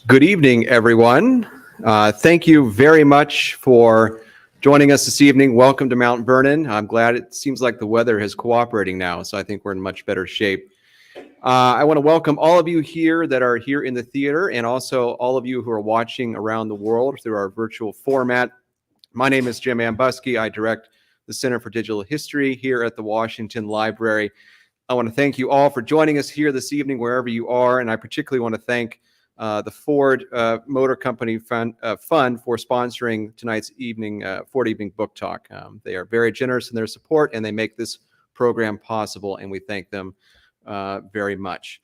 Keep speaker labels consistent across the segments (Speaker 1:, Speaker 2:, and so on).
Speaker 1: Good evening, everyone. Thank you very much for joining us this evening. Welcome to Mount Vernon. I'm glad it seems like the weather is cooperating now, so I think we're in much better shape. I want to welcome all of you here that are here in the theater and also all of you who are watching around the world through our virtual format. My name is Jim Ambuske. I direct the Center for Digital History here at the Washington Library. I want to thank you all for joining us here this evening, wherever you are, and I particularly want to thank the Ford Motor Company Fund for sponsoring tonight's Ford Evening Book Talk. They are very generous in their support, and they make this program possible, and we thank them very much.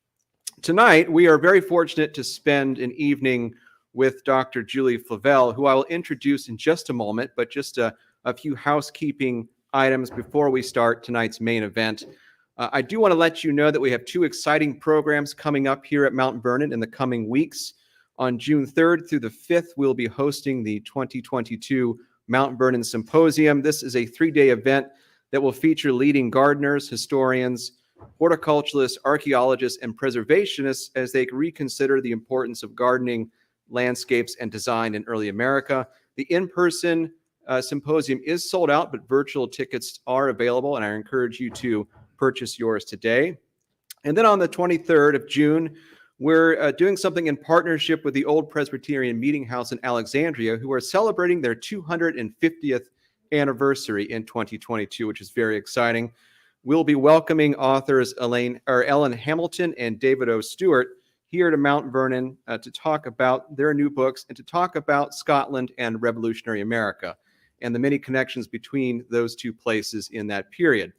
Speaker 1: Tonight, we are very fortunate to spend an evening with Dr. Julie Flavell, who I will introduce in just a moment, but just a few housekeeping items before we start tonight's main event. I do want to let you know that we have two exciting programs coming up here at Mount Vernon in the coming weeks. On June 3rd through the 5th, we'll be hosting the 2022 Mount Vernon Symposium. This is a 3-day event that will feature leading gardeners, historians, horticulturalists, archaeologists, and preservationists as they reconsider the importance of gardening, landscapes, and design in early America. The in-person symposium is sold out, but virtual tickets are available, and I encourage you to purchase yours today. And then on the 23rd of June, we're doing something in partnership with the Old Presbyterian Meeting House in Alexandria, who are celebrating their 250th anniversary in 2022, which is very exciting. We'll be welcoming authors Ellen Hamilton and David O. Stewart here to Mount Vernon to talk about their new books and to talk about Scotland and Revolutionary America and the many connections between those two places in that period.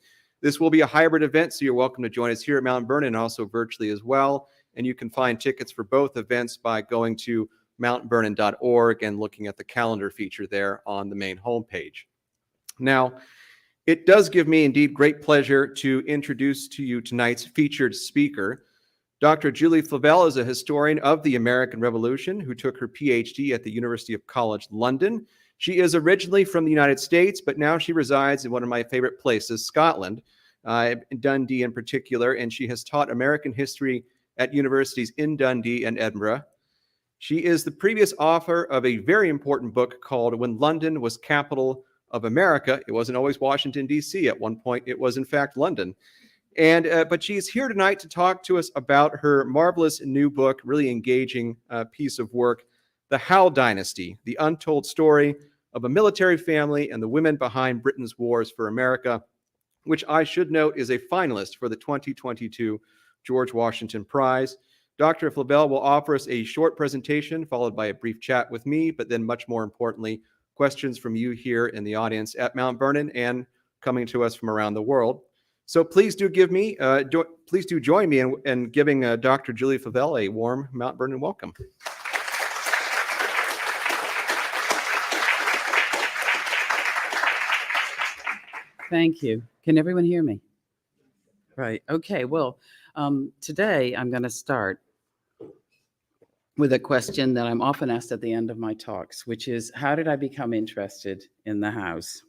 Speaker 1: This will be a hybrid event, so you're welcome to join us here at Mount Vernon and also virtually as well. And you can find tickets for both events by going to mountvernon.org and looking at the calendar feature there on the main homepage. Now, it does give me indeed great pleasure to introduce to you tonight's featured speaker. Dr. Julie Flavell is a historian of the American Revolution who took her PhD at the University of College London. She is originally from the United States, but now she resides in one of my favorite places, Scotland, in Dundee in particular, and she has taught American history at universities in Dundee and Edinburgh. She is the previous author of a very important book called When London Was Capital of America. It wasn't always Washington, D.C. At one point, it was in fact London. But she's here tonight to talk to us about her marvelous new book, really engaging piece of work, The Howe Dynasty, the untold story of a military family and the women behind Britain's wars for America, which I should note is a finalist for the 2022 George Washington Prize. Dr. Flavell will offer us a short presentation followed by a brief chat with me, but then much more importantly, questions from you here in the audience at Mount Vernon and coming to us from around the world. So please do join me in giving Dr. Julie Flavell a warm Mount Vernon welcome.
Speaker 2: Thank you. Can everyone hear me? Right. Okay. Well, today I'm going to start with a question that I'm often asked at the end of my talks, which is, how did I become interested in the house?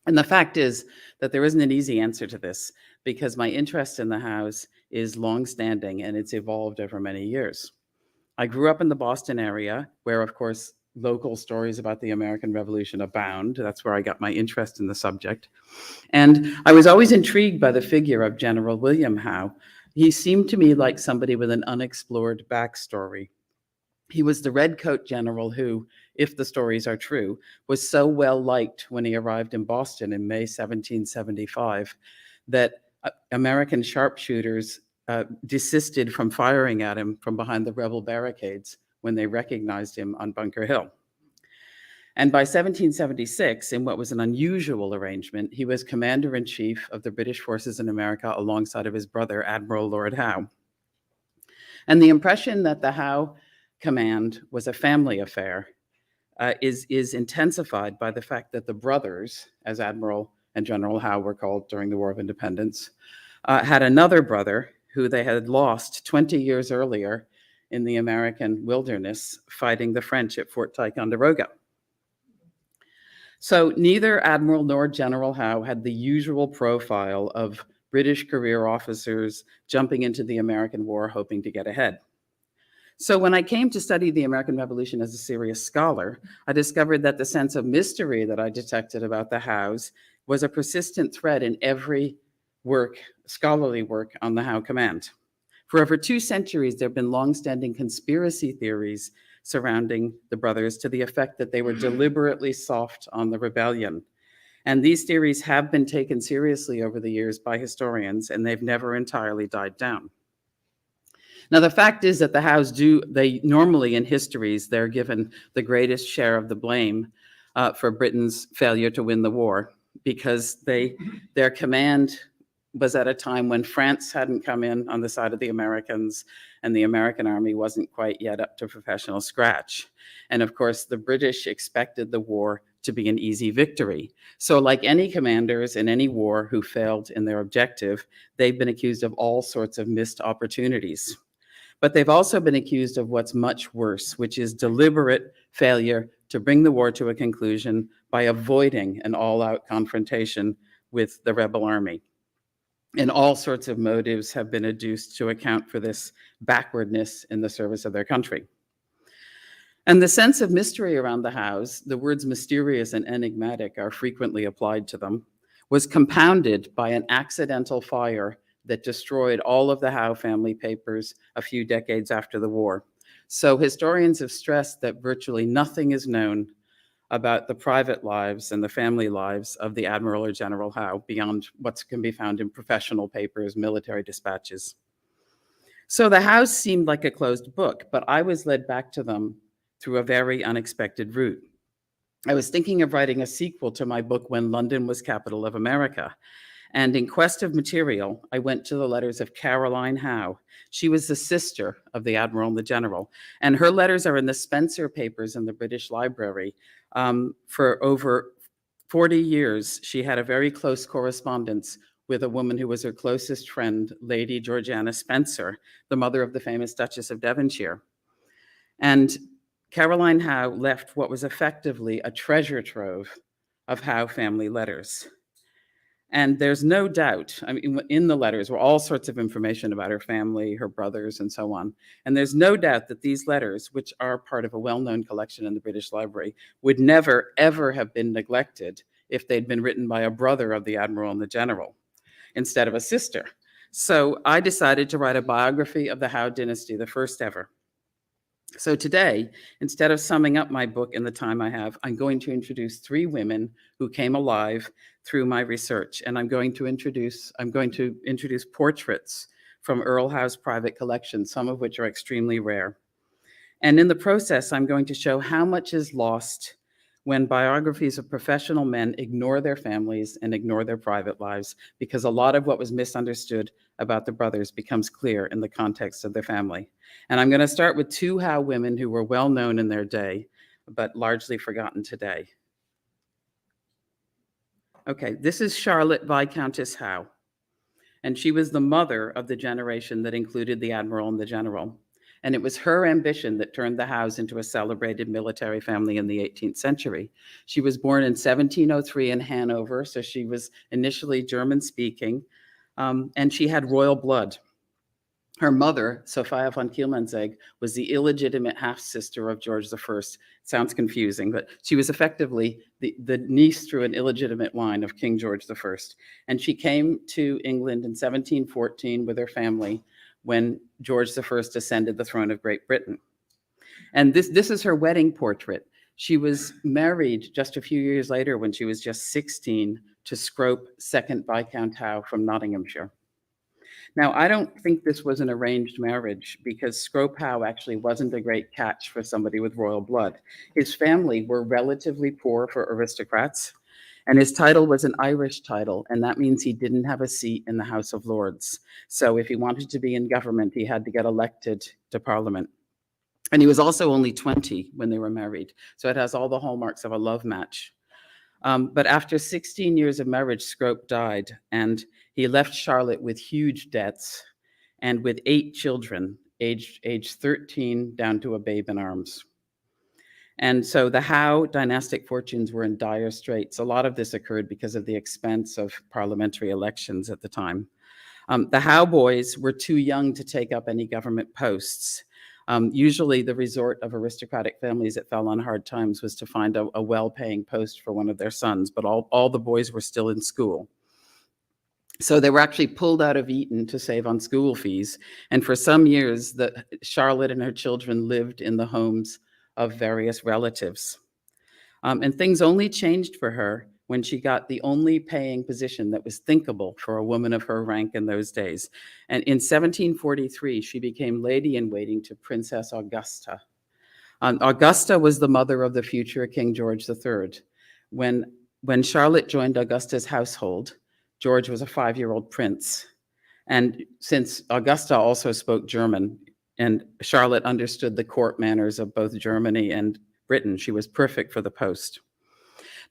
Speaker 2: And the fact is that there isn't an easy answer to this because my interest in the house is longstanding and it's evolved over many years. I grew up in the Boston area where, of course, local stories about the American Revolution abound. That's where I got my interest in the subject. And I was always intrigued by the figure of General William Howe. He seemed to me like somebody with an unexplored backstory. He was the redcoat general who, if the stories are true, was so well liked when he arrived in Boston in May 1775 that American sharpshooters desisted from firing at him from behind the rebel barricades when they recognized him on Bunker Hill. And by 1776, in what was an unusual arrangement, he was commander-in-chief of the British forces in America alongside of his brother, Admiral Lord Howe. And the impression that the Howe command was a family affair is intensified by the fact that the brothers, as Admiral and General Howe were called during the War of Independence, had another brother who they had lost 20 years earlier in the American wilderness fighting the French at Fort Ticonderoga. So neither Admiral nor General Howe had the usual profile of British career officers jumping into the American war hoping to get ahead. So when I came to study the American Revolution as a serious scholar, I discovered that the sense of mystery that I detected about the Howes was a persistent thread in every work, scholarly work on the Howe command. For over 2 centuries, there have been longstanding conspiracy theories surrounding the brothers to the effect that they were deliberately soft on the rebellion. And these theories have been taken seriously over the years by historians, and they've never entirely died down. Now, the fact is that the Howes they normally in histories, they're given the greatest share of the blame for Britain's failure to win the war, because their command was at a time when France hadn't come in on the side of the Americans, and the American army wasn't quite yet up to professional scratch. And of course, the British expected the war to be an easy victory. So like any commanders in any war who failed in their objective, they've been accused of all sorts of missed opportunities. But they've also been accused of what's much worse, which is deliberate failure to bring the war to a conclusion by avoiding an all-out confrontation with the rebel army. And all sorts of motives have been adduced to account for this backwardness in the service of their country. And the sense of mystery around the Howes, the words mysterious and enigmatic are frequently applied to them, was compounded by an accidental fire that destroyed all of the Howe family papers a few decades after the war. So historians have stressed that virtually nothing is known about the private lives and the family lives of the Admiral or General Howe beyond what can be found in professional papers, military dispatches. So the Howes seemed like a closed book, but I was led back to them through a very unexpected route. I was thinking of writing a sequel to my book, When London Was Capital of America. And in quest of material, I went to the letters of Caroline Howe. She was the sister of the Admiral and the General. And her letters are in the Spencer papers in the British Library. For over 40 years, she had a very close correspondence with a woman who was her closest friend, Lady Georgiana Spencer, the mother of the famous Duchess of Devonshire. And Caroline Howe left what was effectively a treasure trove of Howe family letters. And there's no doubt, I mean, in the letters were all sorts of information about her family, her brothers, and so on. And there's no doubt that these letters, which are part of a well-known collection in the British Library, would never, ever have been neglected if they'd been written by a brother of the Admiral and the General instead of a sister. So I decided to write a biography of the Howe Dynasty, the first ever. So today, instead of summing up my book in the time I have, I'm going to introduce 3 women who came alive through my research. And I'm going to introduce portraits from Earl Howe's private collection, some of which are extremely rare. And in the process, I'm going to show how much is lost when biographies of professional men ignore their families and ignore their private lives, because a lot of what was misunderstood about the brothers becomes clear in the context of their family. And I'm going to start with 2 Howe women who were well known in their day, but largely forgotten today. Okay, this is Charlotte Viscountess Howe, and she was the mother of the generation that included the Admiral and the General. And it was her ambition that turned the Howes into a celebrated military family in the 18th century. She was born in 1703 in Hanover, so she was initially German-speaking, and she had royal blood. Her mother, Sophia von Kielmansegg, was the illegitimate half-sister of George I. Sounds confusing, but she was effectively the niece through an illegitimate line of King George I. And she came to England in 1714 with her family when George I ascended the throne of Great Britain. And this is her wedding portrait. She was married just a few years later when she was just 16 to Scrope, 2nd Viscount Howe from Nottinghamshire. Now, I don't think this was an arranged marriage, because Scrope Howe actually wasn't a great catch for somebody with royal blood. His family were relatively poor for aristocrats, and his title was an Irish title, and that means he didn't have a seat in the House of Lords. So if he wanted to be in government, he had to get elected to Parliament. And he was also only 20 when they were married, so it has all the hallmarks of a love match. But after 16 years of marriage, Scrope died, and he left Charlotte with huge debts and with 8 children, aged 13 down to a babe in arms. And so the Howe dynastic fortunes were in dire straits. A lot of this occurred because of the expense of parliamentary elections at the time. The Howe boys were too young to take up any government posts. Usually the resort of aristocratic families that fell on hard times was to find a well-paying post for one of their sons, but all the boys were still in school. So they were actually pulled out of Eton to save on school fees. And for some years, Charlotte and her children lived in the homes of various relatives. And things only changed for her when she got the only paying position that was thinkable for a woman of her rank in those days. And in 1743, she became lady-in-waiting to Princess Augusta. Augusta was the mother of the future King George III. When Charlotte joined Augusta's household, George was a 5-year-old prince. And since Augusta also spoke German, and Charlotte understood the court manners of both Germany and Britain, she was perfect for the post.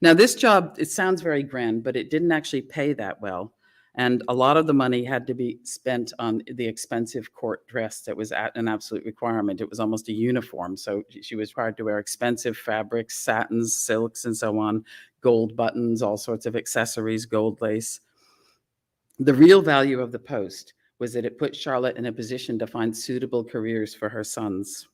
Speaker 2: Now, this job, it sounds very grand, but it didn't actually pay that well. And a lot of the money had to be spent on the expensive court dress that was an absolute requirement. It was almost a uniform. So she was required to wear expensive fabrics, satins, silks, and so on, gold buttons, all sorts of accessories, gold lace. The real value of the post was that it put Charlotte in a position to find suitable careers for her sons.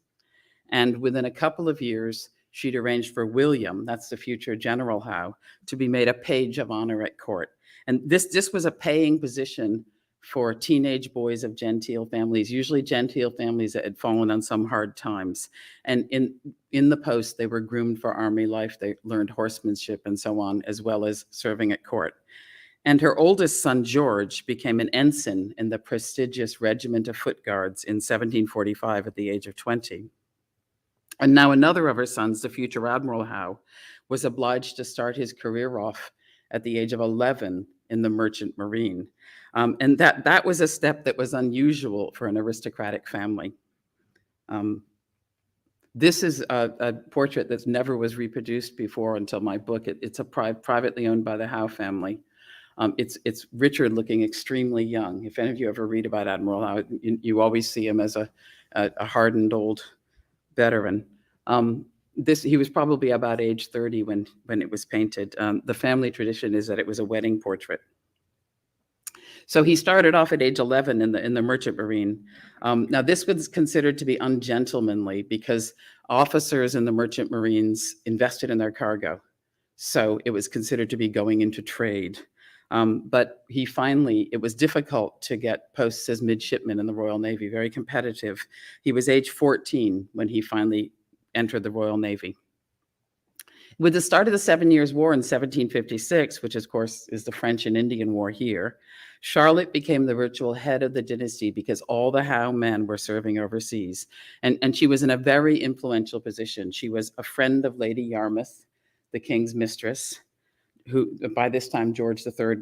Speaker 2: And within a couple of years, she'd arranged for William, that's the future General Howe, to be made a page of honor at court. And this was a paying position for teenage boys of genteel families, usually genteel families that had fallen on some hard times. And in the post, they were groomed for army life. They learned horsemanship and so on, as well as serving at court. And her oldest son, George, became an ensign in the prestigious Regiment of Foot Guards in 1745 at the age of 20. And now another of her sons, the future Admiral Howe, was obliged to start his career off at the age of 11 in the Merchant Marine. And that was a step that was unusual for an aristocratic family. This is a portrait that never was reproduced before until my book. It's privately owned by the Howe family. It's Richard looking extremely young. If any of you ever read about Admiral Howe, you always see him as a hardened old veteran. He was probably about age 30 when it was painted. The family tradition is that it was a wedding portrait. So he started off at age 11 in the Merchant Marine. Now this was considered to be ungentlemanly because officers in the Merchant Marines invested in their cargo. So it was considered to be going into trade. But it was difficult to get posts as midshipman in the Royal Navy, very competitive. He was age 14 when he finally entered the Royal Navy. With the start of the 7 Years' War in 1756, which of course is the French and Indian War here, Charlotte became the virtual head of the dynasty because all the Howe men were serving overseas. And she was in a very influential position. She was a friend of Lady Yarmouth, the king's mistress, who by this time George II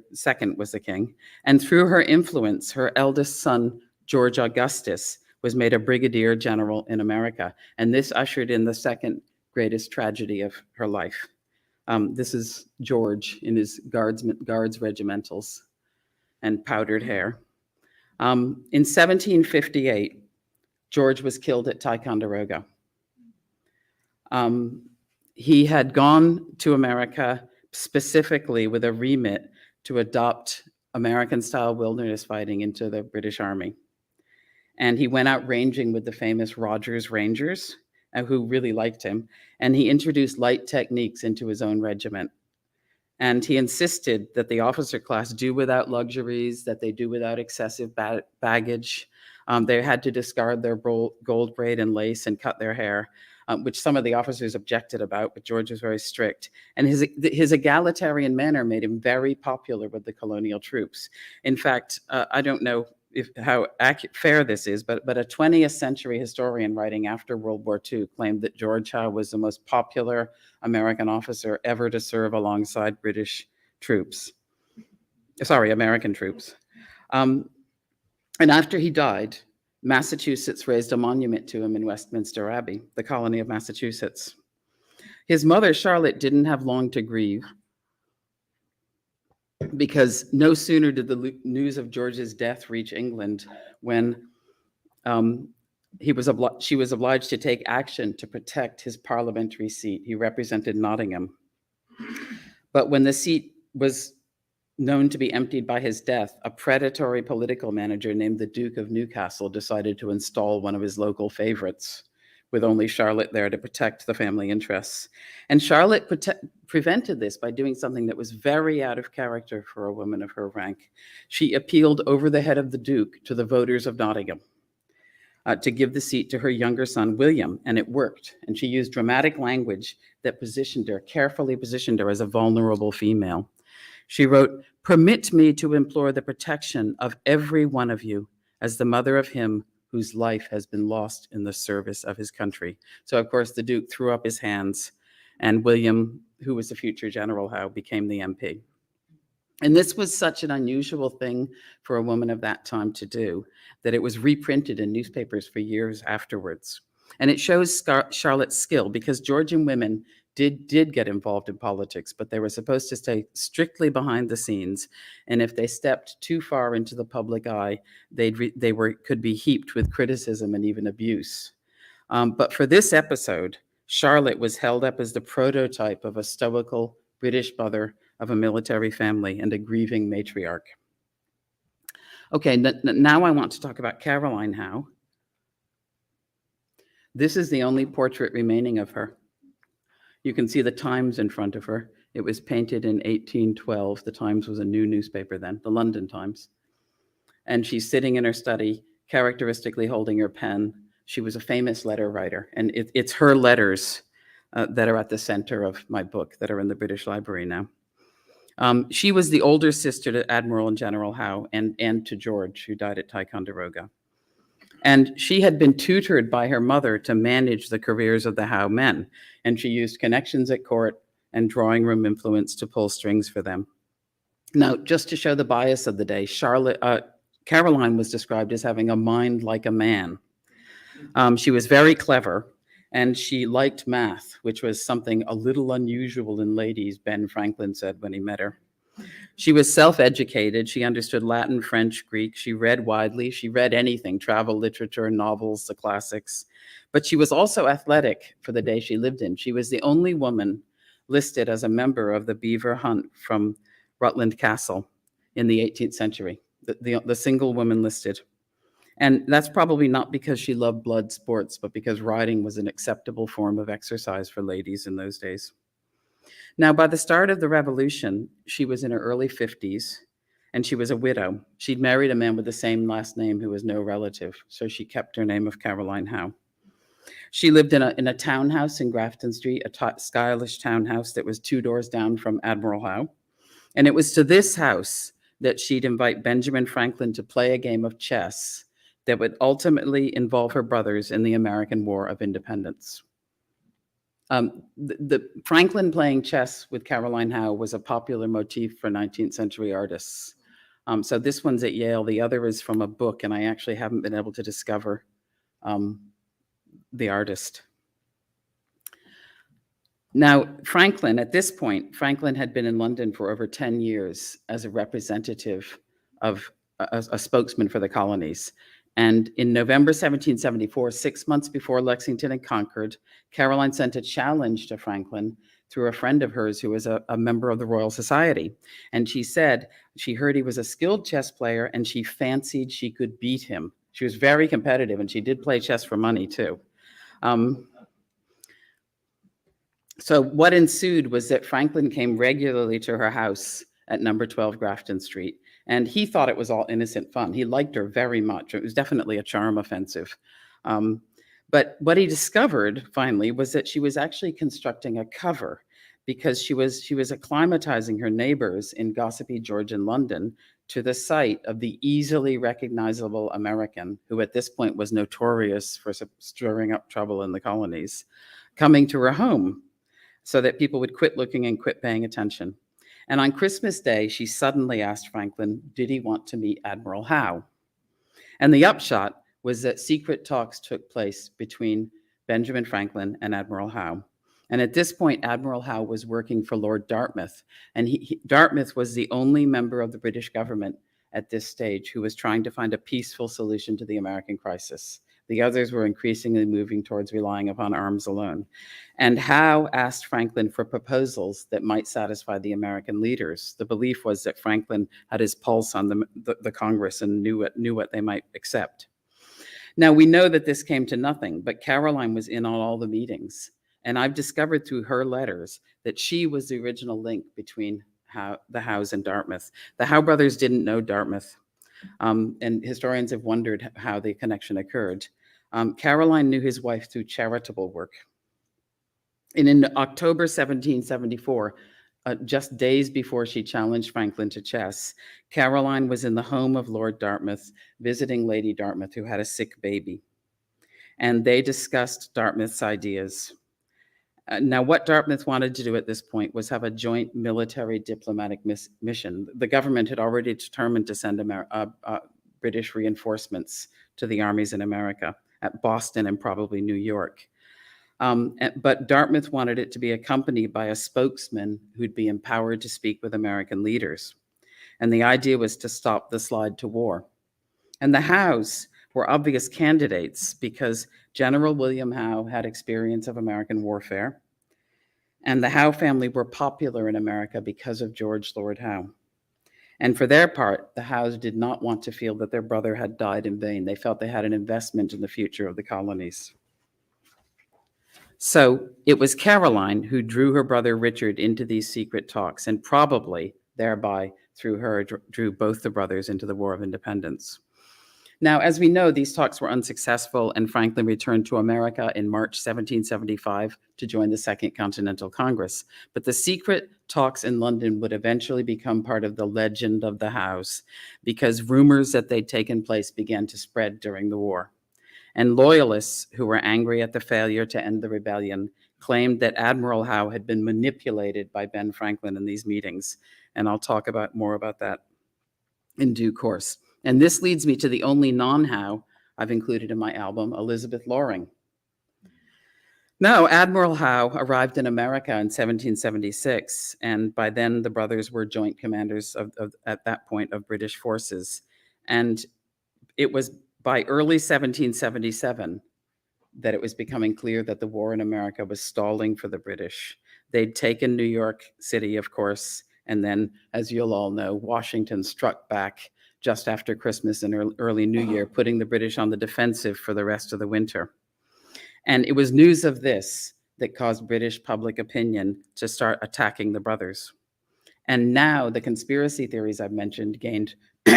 Speaker 2: was the king. And through her influence, her eldest son, George Augustus, was made a brigadier general in America. And this ushered in the second greatest tragedy of her life. This is George in his guards regimentals and powdered hair. In 1758, George was killed at Ticonderoga. He had gone to America specifically with a remit to adopt American-style wilderness fighting into the British Army. And he went out ranging with the famous Rogers Rangers, who really liked him, and he introduced light techniques into his own regiment. And he insisted that the officer class do without luxuries, that they do without excessive baggage. They had to discard their gold braid and lace and cut their hair, which some of the officers objected about, but George was very strict. And his egalitarian manner made him very popular with the colonial troops. In fact, I don't know how fair this is, but a 20th century historian writing after World War II claimed that George Howe was the most popular American officer ever to serve alongside American troops. And after he died, Massachusetts raised a monument to him in Westminster Abbey, the colony of Massachusetts. His mother, Charlotte, didn't have long to grieve, because no sooner did the news of George's death reach England when she was obliged to take action to protect his parliamentary seat. He represented Nottingham. But when the seat was known to be emptied by his death, a predatory political manager named the Duke of Newcastle decided to install one of his local favorites, with only Charlotte there to protect the family interests. And Charlotte prevented this by doing something that was very out of character for a woman of her rank. She appealed over the head of the Duke to the voters of Nottingham to give the seat to her younger son, William, and it worked. And she used dramatic language that carefully positioned her as a vulnerable female. She wrote, "Permit me to implore the protection of every one of you as the mother of him whose life has been lost in the service of his country." So, of course, the Duke threw up his hands, and William, who was the future General Howe, became the MP. And this was such an unusual thing for a woman of that time to do that it was reprinted in newspapers for years afterwards. And it shows Charlotte's skill, because Georgian women did get involved in politics, but they were supposed to stay strictly behind the scenes. And if they stepped too far into the public eye, could be heaped with criticism and even abuse. But for this episode, Charlotte was held up as the prototype of a stoical British mother of a military family and a grieving matriarch. Okay, now I want to talk about Caroline Howe. This is the only portrait remaining of her. You can see the Times in front of her. It was painted in 1812. The Times was a new newspaper then, the London Times. And she's sitting in her study, characteristically holding her pen. She was a famous letter writer, and it's her letters that are at the center of my book that are in the British Library now. She was the older sister to Admiral and General Howe and to George, who died at Ticonderoga. And she had been tutored by her mother to manage the careers of the Howe men, and she used connections at court and drawing room influence to pull strings for them. Now, just to show the bias of the day, Caroline was described as having a mind like a man. She was very clever, and she liked math, which was something a little unusual in ladies, Ben Franklin said when he met her. She was self-educated. She understood Latin, French, Greek. She read widely. She read anything, travel, literature, novels, the classics. But she was also athletic for the day she lived in. She was the only woman listed as a member of the Beaver Hunt from Rutland Castle in the 18th century, the single woman listed. And that's probably not because she loved blood sports, but because riding was an acceptable form of exercise for ladies in those days. Now, by the start of the Revolution, she was in her early 50s, and she was a widow. She'd married a man with the same last name who was no relative, so she kept her name of Caroline Howe. She lived in a townhouse in Grafton Street, a stylish townhouse that was 2 doors down from Admiral Howe. And it was to this house that she'd invite Benjamin Franklin to play a game of chess that would ultimately involve her brothers in the American War of Independence. The Franklin playing chess with Caroline Howe was a popular motif for 19th century artists. So this one's at Yale. The other is from a book, and I actually haven't been able to discover the artist. Now, Franklin, at this point, Franklin had been in London for over 10 years as a representative of a spokesman for the colonies. And in November 1774, 6 months before Lexington had conquered, Caroline sent a challenge to Franklin through a friend of hers who was a member of the Royal Society. And she said she heard he was a skilled chess player and she fancied she could beat him. She was very competitive, and she did play chess for money too. So what ensued was that Franklin came regularly to her house at number 12 Grafton Street. And he thought it was all innocent fun. He liked her very much. It was definitely a charm offensive. But what he discovered finally was that she was actually constructing a cover, because she was acclimatizing her neighbors in gossipy Georgian London to the sight of the easily recognizable American, who at this point was notorious for stirring up trouble in the colonies, coming to her home so that people would quit looking and quit paying attention. And on Christmas Day, she suddenly asked Franklin, did he want to meet Admiral Howe? And the upshot was that secret talks took place between Benjamin Franklin and Admiral Howe. And at this point, Admiral Howe was working for Lord Dartmouth. And Dartmouth was the only member of the British government at this stage who was trying to find a peaceful solution to the American crisis. The others were increasingly moving towards relying upon arms alone. And Howe asked Franklin for proposals that might satisfy the American leaders. The belief was that Franklin had his pulse on the Congress and knew what they might accept. Now, we know that this came to nothing, but Caroline was in on all the meetings. And I've discovered through her letters that she was the original link between the Howes and Dartmouth. The Howe brothers didn't know Dartmouth, and historians have wondered how the connection occurred. Caroline knew his wife through charitable work. And in October 1774, just days before she challenged Franklin to chess, Caroline was in the home of Lord Dartmouth, visiting Lady Dartmouth, who had a sick baby. And they discussed Dartmouth's ideas. Now, what Dartmouth wanted to do at this point was have a joint military diplomatic mission. The government had already determined to send British reinforcements to the armies in America, at Boston and probably New York. But Dartmouth wanted it to be accompanied by a spokesman who'd be empowered to speak with American leaders. And the idea was to stop the slide to war. And the Howes were obvious candidates because General William Howe had experience of American warfare, and the Howe family were popular in America because of George Lord Howe. And for their part, the Howes did not want to feel that their brother had died in vain. They felt they had an investment in the future of the colonies. So it was Caroline who drew her brother Richard into these secret talks, and probably thereby, through her, drew both the brothers into the War of Independence. Now, as we know, these talks were unsuccessful, and Franklin returned to America in March 1775 to join the Second Continental Congress. But the secret talks in London would eventually become part of the legend of the Howes, because rumors that they'd taken place began to spread during the war. And loyalists who were angry at the failure to end the rebellion claimed that Admiral Howe had been manipulated by Ben Franklin in these meetings. And I'll talk more about that in due course. And this leads me to the only non-Howe I've included in my album, Elizabeth Loring. Now, Admiral Howe arrived in America in 1776, and by then the brothers were joint commanders at that point of British forces. And it was by early 1777 that it was becoming clear that the war in America was stalling for the British. They'd taken New York City, of course, and then, as you'll all know, Washington struck back just after Christmas and early New Year, putting the British on the defensive for the rest of the winter. And it was news of this that caused British public opinion to start attacking the brothers. And now the conspiracy theories I've mentioned gained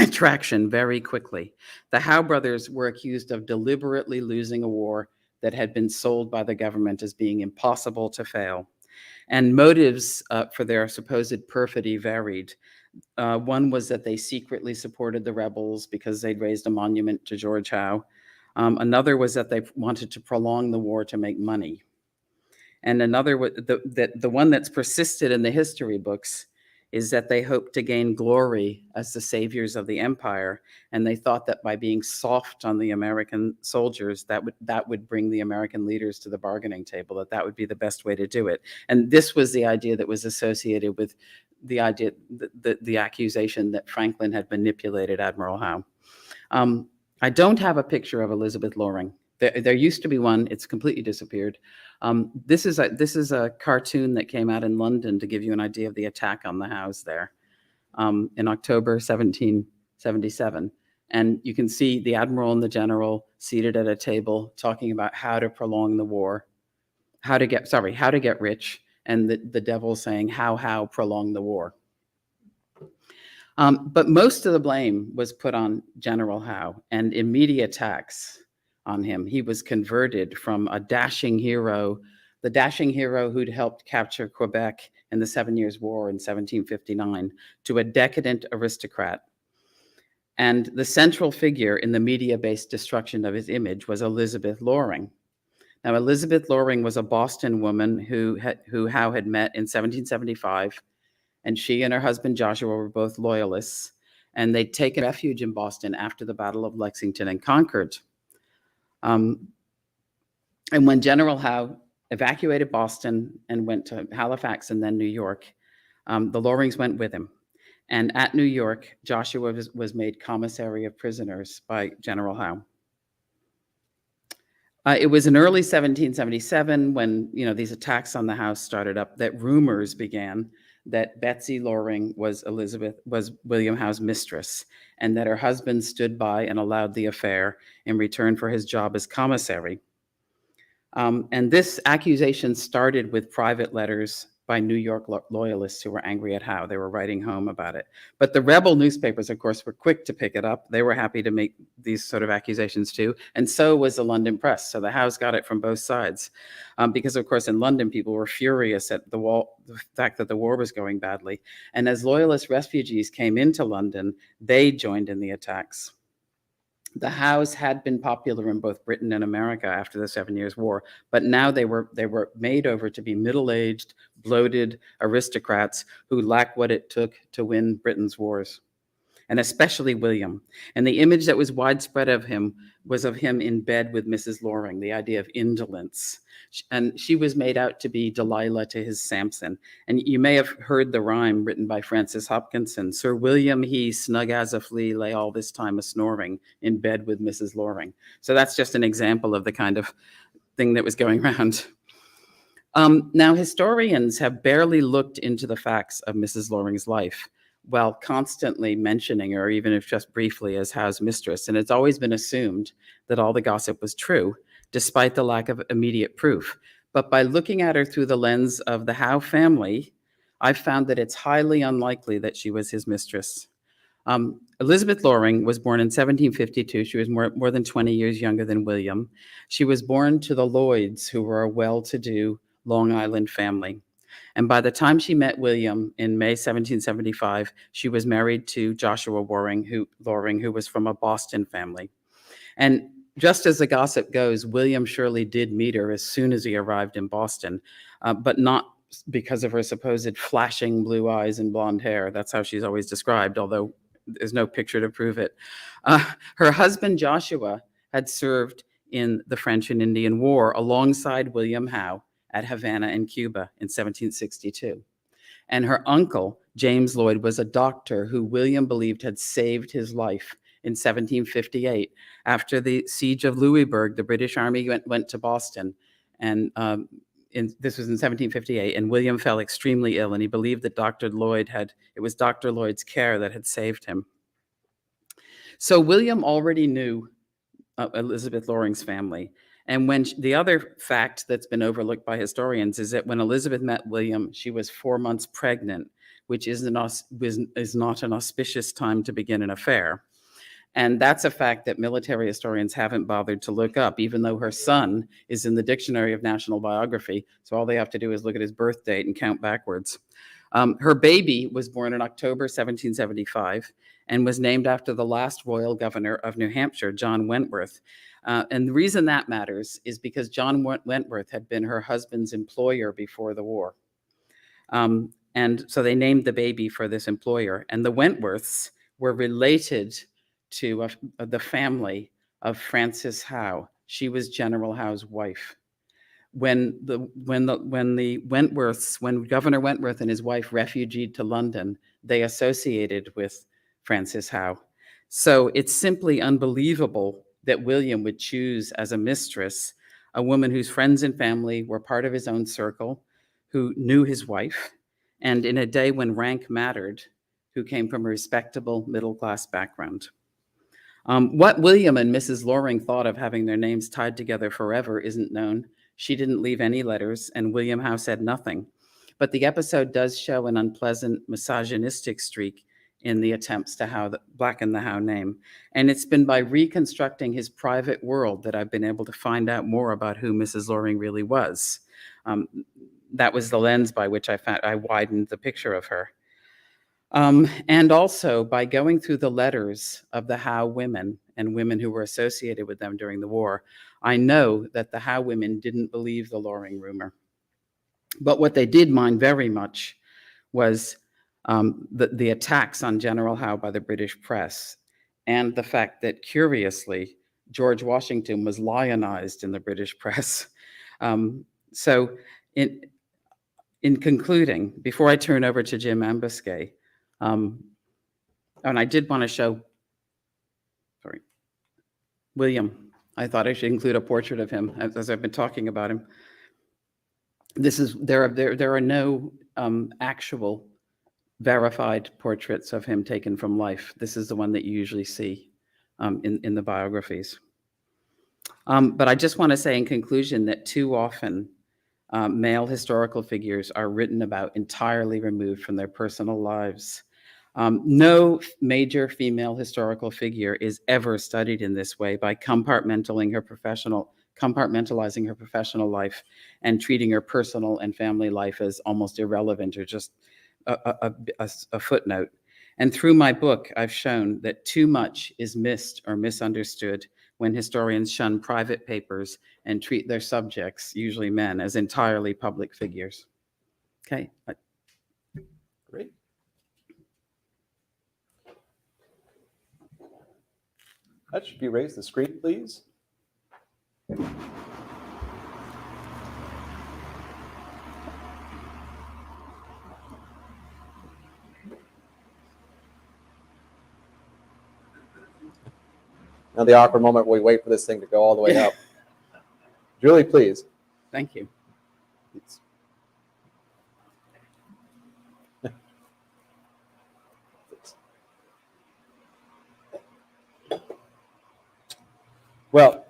Speaker 2: traction very quickly. The Howe brothers were accused of deliberately losing a war that had been sold by the government as being impossible to fail. And motives for their supposed perfidy varied. One was that they secretly supported the rebels because they'd raised a monument to George Howe. Another was that they wanted to prolong the war to make money. And another, the one that's persisted in the history books, is that they hoped to gain glory as the saviors of the empire. And they thought that by being soft on the American soldiers, that would bring the American leaders to the bargaining table, that would be the best way to do it. And this was the idea that was associated with the accusation that Franklin had manipulated Admiral Howe. I don't have a picture of Elizabeth Loring. There used to be one. It's completely disappeared. This is a cartoon that came out in London to give you an idea of the attack on the Howes there in October 1777. And you can see the admiral and the general seated at a table talking about how to prolong the war, how to get rich, and the devil saying, how prolong the war. But most of the blame was put on General Howe and immediate attacks on him. He was converted from a dashing hero, the dashing hero who'd helped capture Quebec in the 7 Years' War in 1759, to a decadent aristocrat. And the central figure in the media-based destruction of his image was Elizabeth Loring. Now, Elizabeth Loring was a Boston woman who Howe had met in 1775, and she and her husband Joshua were both loyalists, and they'd taken refuge in Boston after the Battle of Lexington and Concord. And when General Howe evacuated Boston and went to Halifax and then New York, the Lorings went with him. And at New York, Joshua was made commissary of prisoners by General Howe. It was in early 1777 when, these attacks on the house started up, that rumors began that Betsy Loring was William Howe's mistress, and that her husband stood by and allowed the affair in return for his job as commissary. And this accusation started with private letters by New York loyalists who were angry at Howe. They were writing home about it. But the rebel newspapers, of course, were quick to pick it up. They were happy to make these sort of accusations too. And so was the London press. So the Howes got it from both sides. Because, of course, in London, people were furious at the fact that the war was going badly. And as loyalist refugees came into London, they joined in the attacks. The Howes had been popular in both Britain and America after the 7 Years' War, but now they were made over to be middle-aged, bloated aristocrats who lacked what it took to win Britain's wars, and especially William. And the image that was widespread of him was of him in bed with Mrs. Loring, the idea of indolence. And she was made out to be Delilah to his Samson. And you may have heard the rhyme written by Francis Hopkinson: Sir William, he, snug as a flea, lay all this time a-snoring in bed with Mrs. Loring. So that's just an example of the kind of thing that was going around. Now, historians have barely looked into the facts of Mrs. Loring's life, while constantly mentioning her, even if just briefly, as Howe's mistress. And it's always been assumed that all the gossip was true, despite the lack of immediate proof. But by looking at her through the lens of the Howe family, I've found that it's highly unlikely that she was his mistress. Elizabeth Loring was born in 1752. She was more than 20 years younger than William. She was born to the Lloyds, who were a well-to-do Long Island family. And by the time she met William in May 1775, she was married to Joshua Loring, who was from a Boston family. And just as the gossip goes, William surely did meet her as soon as he arrived in Boston, but not because of her supposed flashing blue eyes and blonde hair. That's how she's always described, although there's no picture to prove it. Her husband, Joshua, had served in the French and Indian War alongside William Howe at Havana in Cuba in 1762. And her uncle, James Lloyd, was a doctor who William believed had saved his life in 1758. After the siege of Louisbourg, the British Army went to Boston, and this was in 1758, and William fell extremely ill, and he believed that it was Dr. Lloyd's care that had saved him. So William already knew Elizabeth Loring's family. And the other fact that's been overlooked by historians is that when Elizabeth met William, she was 4 months pregnant, which is not an auspicious time to begin an affair. And that's a fact that military historians haven't bothered to look up, even though her son is in the Dictionary of National Biography. So all they have to do is look at his birth date and count backwards. Her baby was born in October 1775 and was named after the last royal governor of New Hampshire, John Wentworth. And the reason that matters is because John Wentworth had been her husband's employer before the war. And so they named the baby for this employer. And the Wentworths were related to the family of Frances Howe. She was General Howe's wife. When Governor Wentworth and his wife refugeed to London, they associated with Frances Howe. So it's simply unbelievable that William would choose as a mistress a woman whose friends and family were part of his own circle, who knew his wife, and in a day when rank mattered, who came from a respectable middle-class background. What William and Mrs. Loring thought of having their names tied together forever isn't known. She didn't leave any letters, and William Howe said nothing. But the episode does show an unpleasant misogynistic streak in the attempts to blacken the Howe name. And it's been by reconstructing his private world that I've been able to find out more about who Mrs. Loring really was. That was the lens by which I widened the picture of her. And also by going through the letters of the Howe women and women who were associated with them during the war, I know that the Howe women didn't believe the Loring rumor. But what they did mind very much was the attacks on General Howe by the British press, and the fact that, curiously, George Washington was lionized in the British press. So in concluding, before I turn over to Jim Ambusquet, and I did want to show, William, I thought I should include a portrait of him as I've been talking about him. There are no actual verified portraits of him taken from life. This is the one that you usually see in the biographies. But I just want to say in conclusion that too often male historical figures are written about entirely removed from their personal lives. No major female historical figure is ever studied in this way by compartmentalizing her professional life and treating her personal and family life as almost irrelevant or just a footnote. And through my book, I've shown that too much is missed or misunderstood when historians shun private papers and treat their subjects, usually men, as entirely public figures. Okay.
Speaker 1: Great. That should be raised the screen, please. Now the awkward moment where we wait for this thing to go all the way up. Julie, please.
Speaker 2: Thank you.
Speaker 1: Well,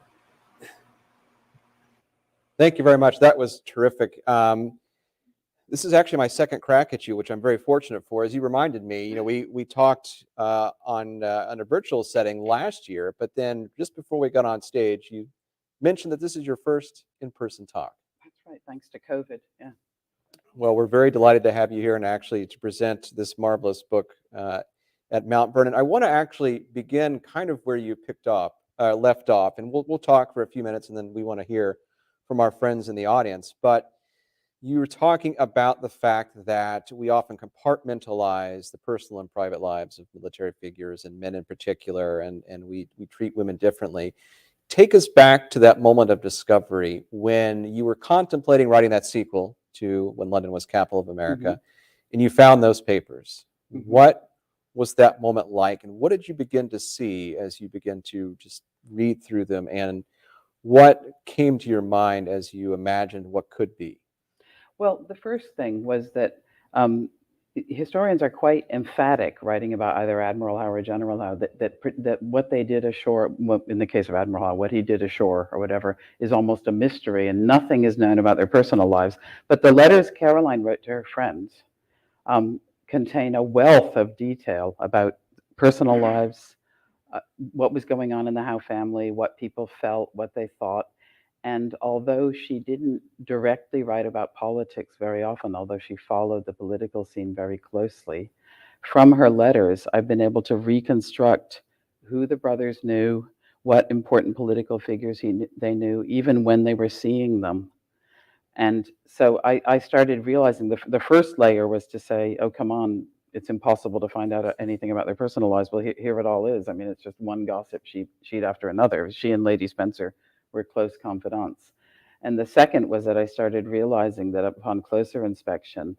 Speaker 1: thank you very much. That was terrific. This is actually my second crack at you, which I'm very fortunate for. As you reminded me, you know, we talked on a virtual setting last year, but then just before we got on stage, you mentioned that this is your first in-person talk.
Speaker 2: That's right. Thanks to COVID. Yeah.
Speaker 1: Well, we're very delighted to have you here and actually to present this marvelous book at Mount Vernon. I want to actually begin kind of where you left off, and we'll talk for a few minutes, and then we want to hear from our friends in the audience. But you were talking about the fact that we often compartmentalize the personal and private lives of military figures and men in particular, and we treat women differently. Take us back to that moment of discovery when you were contemplating writing that sequel to When London Was Capital of America, and you found those papers. What was that moment like, and what did you begin to see as you began to just read through them, and what came to your mind as you imagined what could be?
Speaker 2: Well, the first thing was that historians are quite emphatic writing about either Admiral Howe or General Howe that what they did ashore, well, in the case of Admiral Howe, what he did ashore or whatever is almost a mystery, and nothing is known about their personal lives. But the letters Caroline wrote to her friends contain a wealth of detail about personal lives, what was going on in the Howe family, what people felt, what they thought. And although she didn't directly write about politics very often, although she followed the political scene very closely, from her letters, I've been able to reconstruct who the brothers knew, what important political figures they knew, even when they were seeing them. And so I started realizing the first layer was to say, oh, come on, it's impossible to find out anything about their personal lives. Well, here it all is. I mean, it's just one gossip sheet after another. She and Lady Spencer were close confidants. And the second was that I started realizing that upon closer inspection,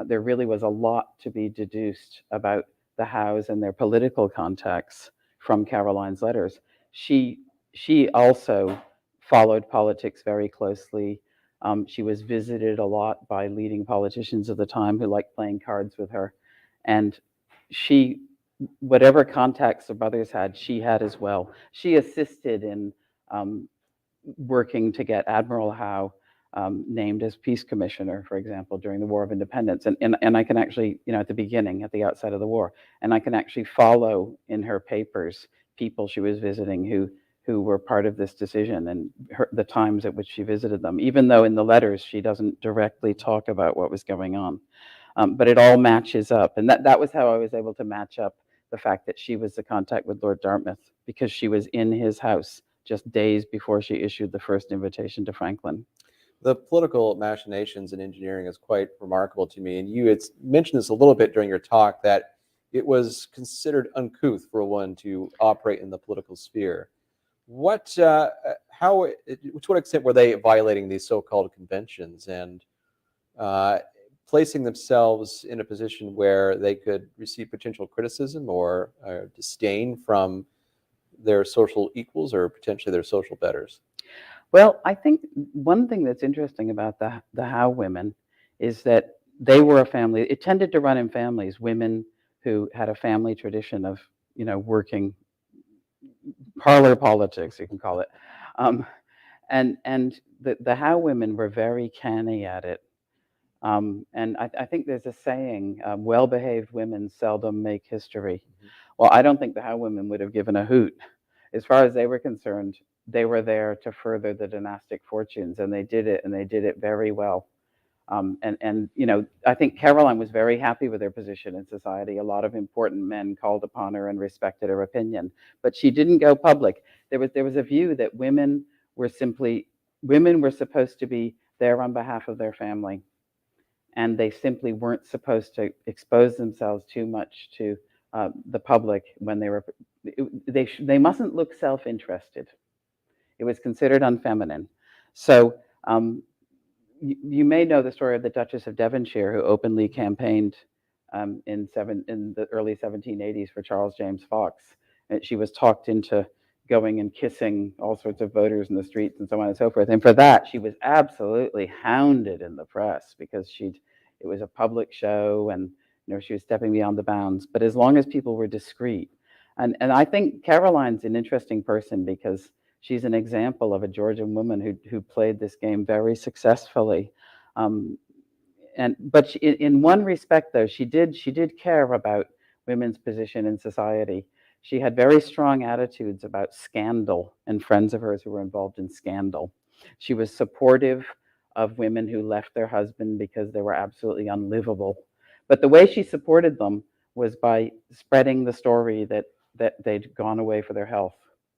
Speaker 2: there really was a lot to be deduced about the Howes and their political contacts from Caroline's letters. She also followed politics very closely. She was visited a lot by leading politicians of the time who liked playing cards with her. And whatever contacts the brothers had, she had as well. She assisted in working to get Admiral Howe named as peace commissioner, for example, during the War of Independence. And I can actually, at the beginning, at the outset of the war, and I can actually follow in her papers people she was visiting who were part of this decision and the times at which she visited them, even though in the letters she doesn't directly talk about what was going on. But it all matches up. And that was how I was able to match up the fact that she was the contact with Lord Dartmouth, because she was in his house just days before she issued the first invitation to Franklin.
Speaker 1: The political machinations in engineering is quite remarkable to me. And you had mentioned this a little bit during your talk, that it was considered uncouth for one to operate in the political sphere. To what extent were they violating these so-called conventions and placing themselves in a position where they could receive potential criticism or disdain from their social equals or potentially their social betters?
Speaker 2: Well, I think one thing that's interesting about the Howe women is that they were a family. It tended to run in families, women who had a family tradition of, working parlor politics, you can call it. Um, and the Howe women were very canny at it. And I think there's a saying, well-behaved women seldom make history. Well, I don't think the Howe women would have given a hoot. As far as they were concerned, they were there to further the dynastic fortunes, and they did it, and they did it very well. And I think Caroline was very happy with her position in society. A lot of important men called upon her and respected her opinion, but she didn't go public. There was a view that women were supposed to be there on behalf of their family, and they simply weren't supposed to expose themselves too much to the public when they were. They mustn't look self-interested. It was considered unfeminine. So you may know the story of the Duchess of Devonshire, who openly campaigned in the early 1780s for Charles James Fox. And she was talked into going and kissing all sorts of voters in the streets and so on and so forth. And for that, she was absolutely hounded in the press because it was a public show, and she was stepping beyond the bounds. But as long as people were discreet, and I think Caroline's an interesting person because she's an example of a Georgian woman who played this game very successfully. But in one respect, though, she did care about women's position in society. She had very strong attitudes about scandal and friends of hers who were involved in scandal. She was supportive of women who left their husband because they were absolutely unlivable. But the way she supported them was by spreading the story that they'd gone away for their health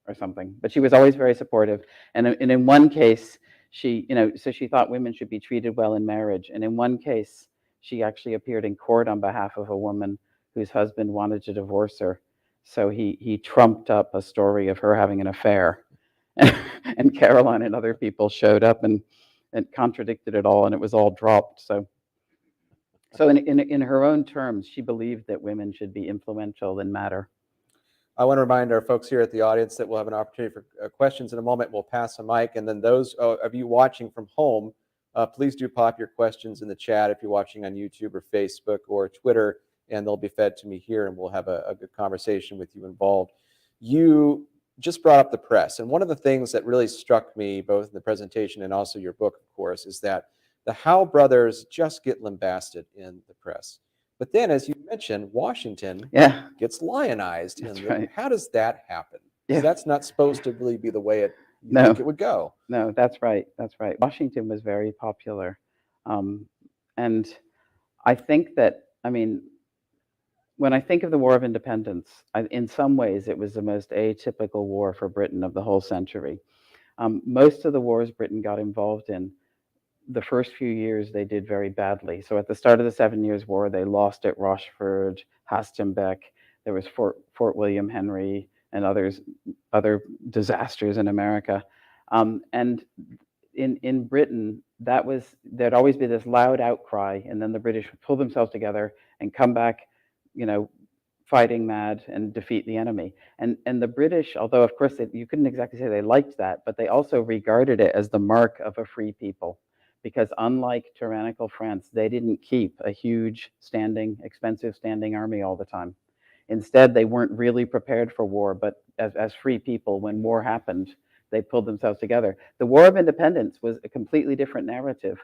Speaker 2: or something. But she was always very supportive. And in one case, so she thought women should be treated well in marriage. And in one case, she actually appeared in court on behalf of a woman whose husband wanted to divorce her. So he trumped up a story of her having an affair. And Caroline and other people showed up and contradicted it all, and it was all dropped. So in her own terms, she believed that women should be influential and matter.
Speaker 1: I want to remind our folks here at the audience that we'll have an opportunity for questions in a moment. We'll pass the mic, and then those of you watching from home, please do pop your questions in the chat if you're watching on YouTube or Facebook or Twitter, and they'll be fed to me here, and we'll have a good conversation with you involved. You just brought up the press, and one of the things that really struck me, both in the presentation and also your book, of course, is that the Howe brothers just get lambasted in the press. But then, as you mentioned, Washington gets lionized.
Speaker 2: That's right.
Speaker 1: How does that happen?
Speaker 2: Yeah.
Speaker 1: That's not supposed to really be the way you think it would go.
Speaker 2: No, that's right. That's right. Washington was very popular. And I think that, when I think of the War of Independence, in some ways it was the most atypical war for Britain of the whole century. Most of the wars Britain got involved in, the first few years they did very badly. So at the start of the 7 Years' War, they lost at Rochefort, Hastembeck. There was Fort William Henry and other disasters in America. And in Britain, there'd always be this loud outcry, and then the British would pull themselves together and come back, fighting mad and defeat the enemy. And the British, although of course you couldn't exactly say they liked that, but they also regarded it as the mark of a free people. Because unlike tyrannical France, they didn't keep a huge expensive standing army all the time. Instead, they weren't really prepared for war, but as free people, when war happened, they pulled themselves together. The War of Independence was a completely different narrative.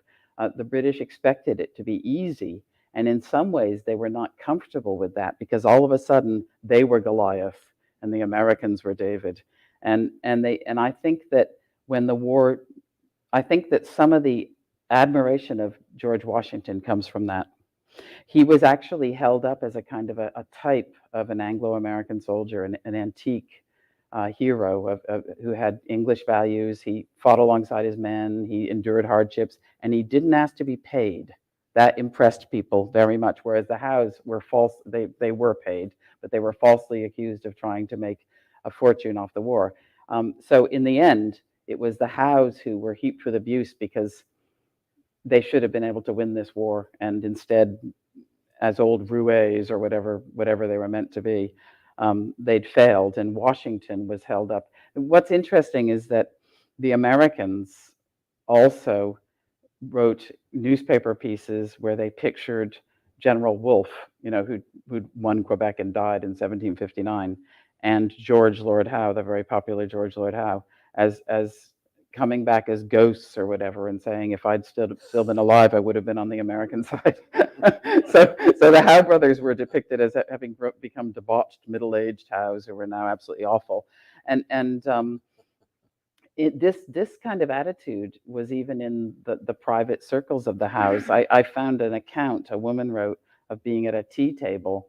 Speaker 2: The British expected it to be easy, and in some ways, they were not comfortable with that because all of a sudden, they were Goliath and the Americans were David. And I think that I think that some of the admiration of George Washington comes from that. He was actually held up as a kind of a type of an Anglo-American soldier, an antique hero who had English values. He fought alongside his men. He endured hardships, and he didn't ask to be paid. That impressed people very much, whereas the Howes were false. They were paid, but they were falsely accused of trying to make a fortune off the war. So in the end, it was the Howes who were heaped with abuse because they should have been able to win this war, and instead, as old roués or whatever they were meant to be, they'd failed, and Washington was held up. What's interesting is that the Americans also wrote newspaper pieces where they pictured General Wolfe, who'd won Quebec and died in 1759, and George Lord Howe, the very popular George Lord Howe, as coming back as ghosts or whatever, and saying, if I'd still been alive, I would have been on the American side. So the Howe brothers were depicted as having become debauched middle-aged Howes who were now absolutely awful, and this kind of attitude was even in the private circles of the Howes. I found an account a woman wrote of being at a tea table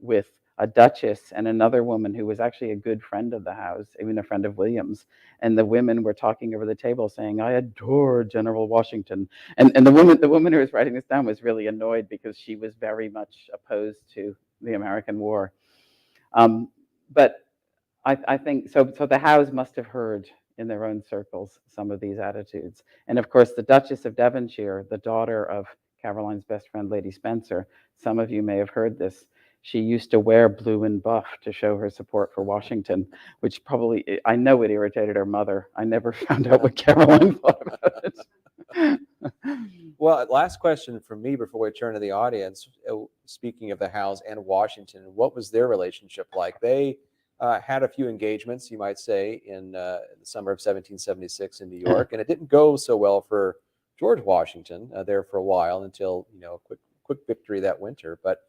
Speaker 2: with a duchess and another woman who was actually a good friend of the Howes, even a friend of William's. And the women were talking over the table saying, I adore General Washington. And the woman who was writing this down was really annoyed because she was very much opposed to the American War. But I think so the Howes must have heard in their own circles some of these attitudes. And of course, the Duchess of Devonshire, the daughter of Caroline's best friend, Lady Spencer, some of you may have heard this. She used to wear blue and buff to show her support for Washington, which probably, I know it irritated her mother. I never found out what Caroline thought about it.
Speaker 1: Well, last question from me before we turn to the audience. Speaking of the Howes and Washington, what was their relationship like? They had a few engagements, you might say, in the summer of 1776 in New York, and it didn't go so well for George Washington there for a while until a quick victory that winter. But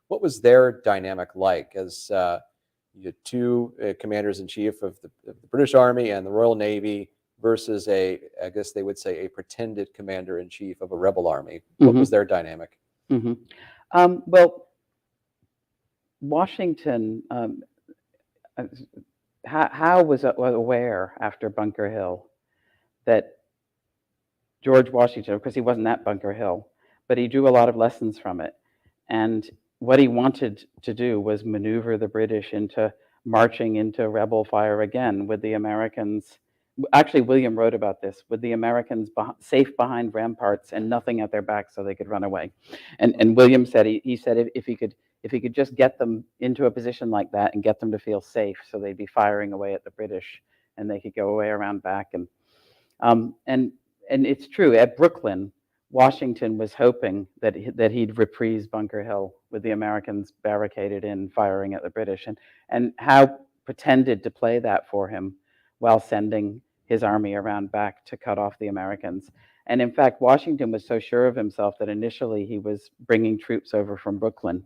Speaker 1: what was their dynamic like as you had two commanders in chief of the British Army and the Royal Navy versus I guess they would say, a pretended commander in chief of a rebel army? What was their dynamic?
Speaker 2: Well, Washington. Howe was aware after Bunker Hill that George Washington, of course he wasn't at Bunker Hill, but he drew a lot of lessons from it. And what he wanted to do was maneuver the British into marching into rebel fire again with the Americans. Actually, William wrote about this, with the Americans safe behind ramparts and nothing at their backs so they could run away. And William said, he said if he could just get them into a position like that and get them to feel safe so they'd be firing away at the British and they could go away around back. And it's true, at Brooklyn, Washington was hoping that he'd reprise Bunker Hill with the Americans barricaded in, firing at the British. And Howe pretended to play that for him while sending his army around back to cut off the Americans. And in fact, Washington was so sure of himself that initially he was bringing troops over from from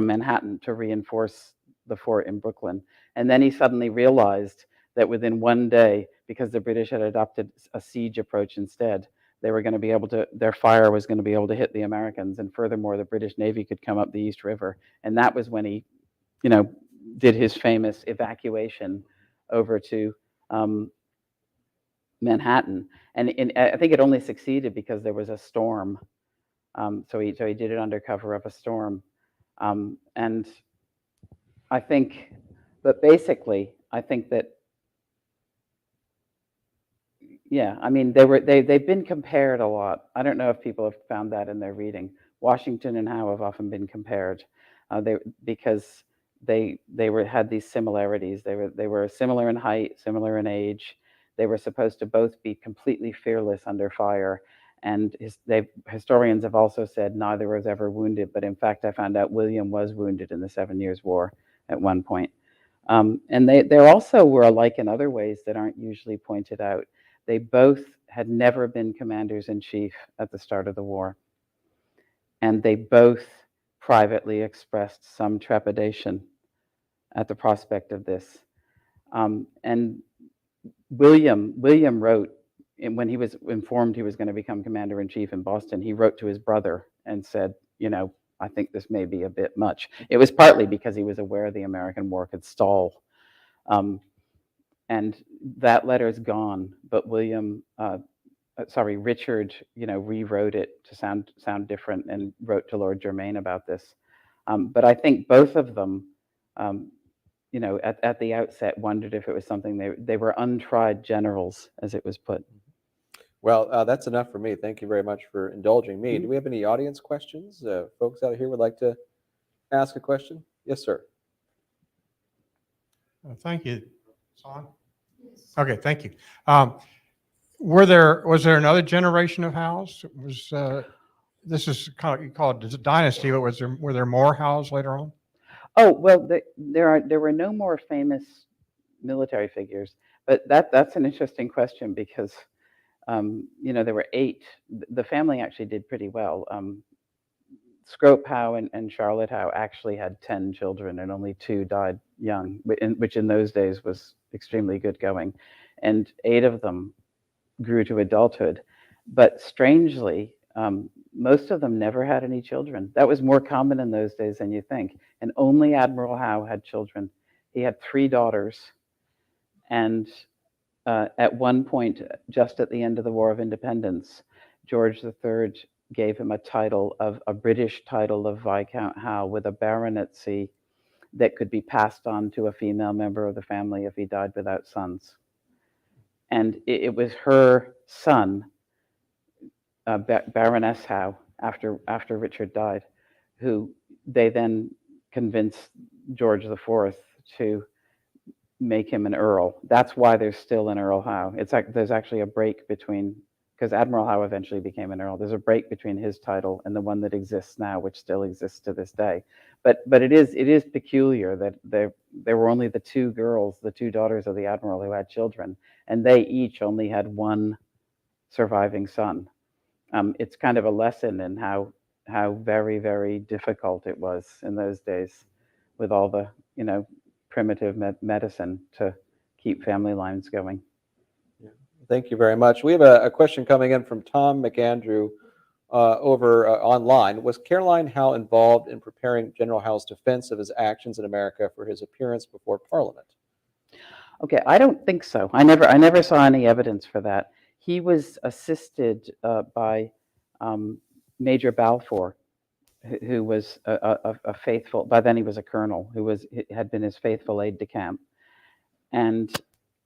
Speaker 2: Manhattan to reinforce the fort in Brooklyn. And then he suddenly realized that within one day, because the British had adopted a siege approach instead, they were going to be able to, their fire was going to be able to hit the Americans. And furthermore, the British Navy could come up the East River. And that was when he, did his famous evacuation over to Manhattan. And I think it only succeeded because there was a storm. So he did it under cover of a storm. And I think, but basically, I think that, they've been compared a lot. I don't know if people have found that in their reading. Washington and Howe have often been compared because they had these similarities. They were similar in height, similar in age. They were supposed to both be completely fearless under fire. And historians have also said neither was ever wounded. But in fact, I found out William was wounded in the 7 Years' War at one point. And they also were alike in other ways that aren't usually pointed out. They both had never been commanders-in-chief at the start of the war. And they both privately expressed some trepidation at the prospect of this. And William wrote, when he was informed he was going to become commander-in-chief in Boston, he wrote to his brother and said, I think this may be a bit much. It was partly because he was aware the American war could stall. And that letter's gone, but Richard, rewrote it to sound different and wrote to Lord Germain about this. But I think both of them, at the outset wondered if it was something they were untried generals, as it was put.
Speaker 1: Well, that's enough for me. Thank you very much for indulging me. Do we have any audience questions? Folks out here would like to ask a question? Yes, sir.
Speaker 3: Thank you. It's on? Okay, thank you. Was there another generation of Howes? This is kind of, you call it a dynasty, but were there more Howes later on?
Speaker 2: Oh, well, there were no more famous military figures, but that's an interesting question because there were 8. The family actually did pretty well. Scrope Howe and Charlotte Howe actually had 10 children, and only 2 died young, which in those days was extremely good going. And 8 of them grew to adulthood. But strangely, most of them never had any children. That was more common in those days than you think. And only Admiral Howe had children. He had 3 daughters. And at one point, just at the end of the War of Independence, George III gave him a British title of Viscount Howe with a baronetcy that could be passed on to a female member of the family if he died without sons. And it was her son, Baroness Howe, after Richard died, who they then convinced George IV to make him an earl. That's why there's still an Earl Howe. There's actually a break between, because Admiral Howe eventually became an earl. There's a break between his title and the one that exists now, which still exists to this day. But it is peculiar that there were only the 2 girls, the 2 daughters of the admiral, who had children, and they each only had 1 surviving son. It's kind of a lesson in how very, very difficult it was in those days with all the primitive medicine to keep family lines going.
Speaker 1: Yeah. Thank you very much. We have a question coming in from Tom McAndrew over online. Was Caroline Howe involved in preparing General Howe's defense of his actions in America for his appearance before Parliament?
Speaker 2: Okay, I don't think so. I never saw any evidence for that. He was assisted by Major Balfour, who was a faithful, by then he was a colonel, who had been his faithful aide de camp. And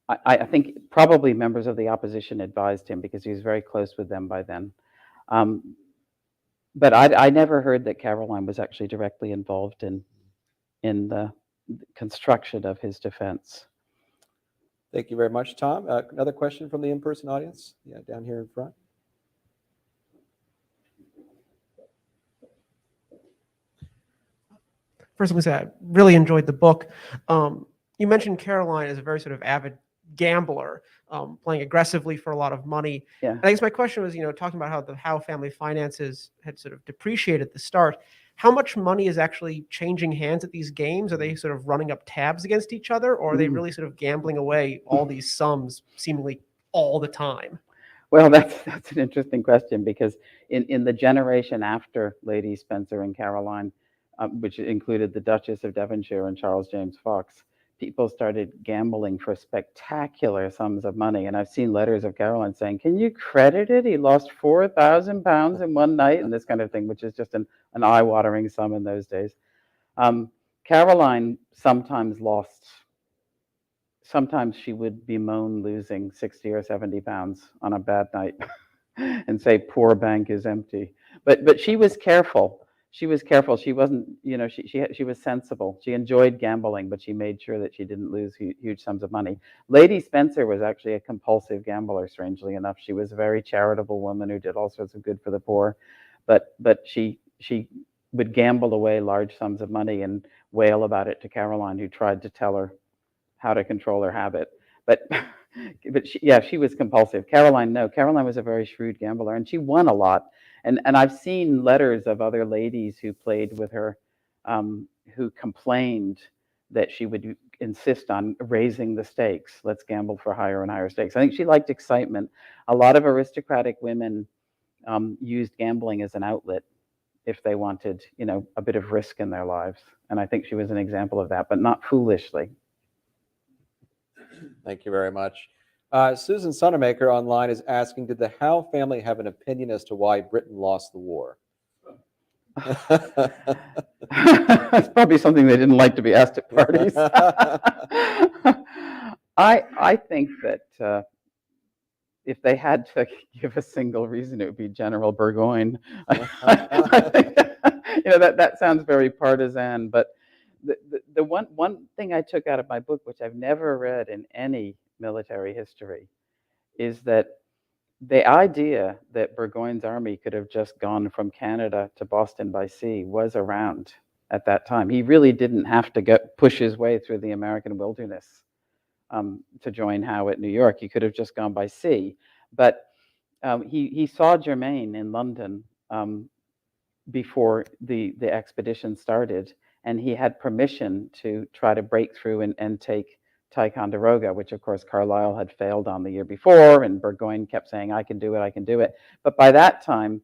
Speaker 2: I think probably members of the opposition advised him because he was very close with them by then. But I never heard that Caroline was actually directly involved in the construction of his defense.
Speaker 1: Thank you very much, Tom. Another question from the in-person audience? Yeah, down here in front.
Speaker 4: First, I was I really enjoyed the book. You mentioned Caroline as a very sort of avid gambler, playing aggressively for a lot of money.
Speaker 2: Yeah.
Speaker 4: And I guess my question was, talking about how the Howe family finances had sort of depreciated at the start. How much money is actually changing hands at these games? Are they sort of running up tabs against each other, or are they really sort of gambling away all these sums seemingly all the time?
Speaker 2: Well, that's an interesting question, because in the generation after Lady Spencer and Caroline, which included the Duchess of Devonshire and Charles James Fox, people started gambling for spectacular sums of money. And I've seen letters of Caroline saying, "Can you credit it? He lost £4,000 in one night," and this kind of thing, which is just an eye-watering sum in those days. Caroline sometimes she would bemoan losing 60 or 70 pounds on a bad night and say, "Poor bank is empty." But she was careful. She wasn't, she was sensible. She enjoyed gambling, but she made sure that she didn't lose huge sums of money. Lady Spencer was actually a compulsive gambler, strangely enough. She was a very charitable woman who did all sorts of good for the poor, but she would gamble away large sums of money and wail about it to Caroline, who tried to tell her how to control her habit. But she was compulsive. Caroline was a very shrewd gambler, and she won a lot. And I've seen letters of other ladies who played with her, who complained that she would insist on raising the stakes. Let's gamble for higher and higher stakes. I think she liked excitement. A lot of aristocratic women used gambling as an outlet if they wanted, a bit of risk in their lives. And I think she was an example of that, but not foolishly.
Speaker 1: Thank you very much. Susan Sonamaker online is asking, did the Howe family have an opinion as to why Britain lost the war?
Speaker 2: It's probably something they didn't like to be asked at parties. I think that if they had to give a single reason, it would be General Burgoyne. I think, that sounds very partisan, but the one thing I took out of my book, which I've never read in any military history, is that the idea that Burgoyne's army could have just gone from Canada to Boston by sea was around at that time. He really didn't have to push his way through the American wilderness to join Howe at New York. He could have just gone by sea. But he saw Germain in London before the expedition started, and he had permission to try to break through and take Ticonderoga, which of course Carlisle had failed on the year before, and Burgoyne kept saying, I can do it, I can do it. But by that time,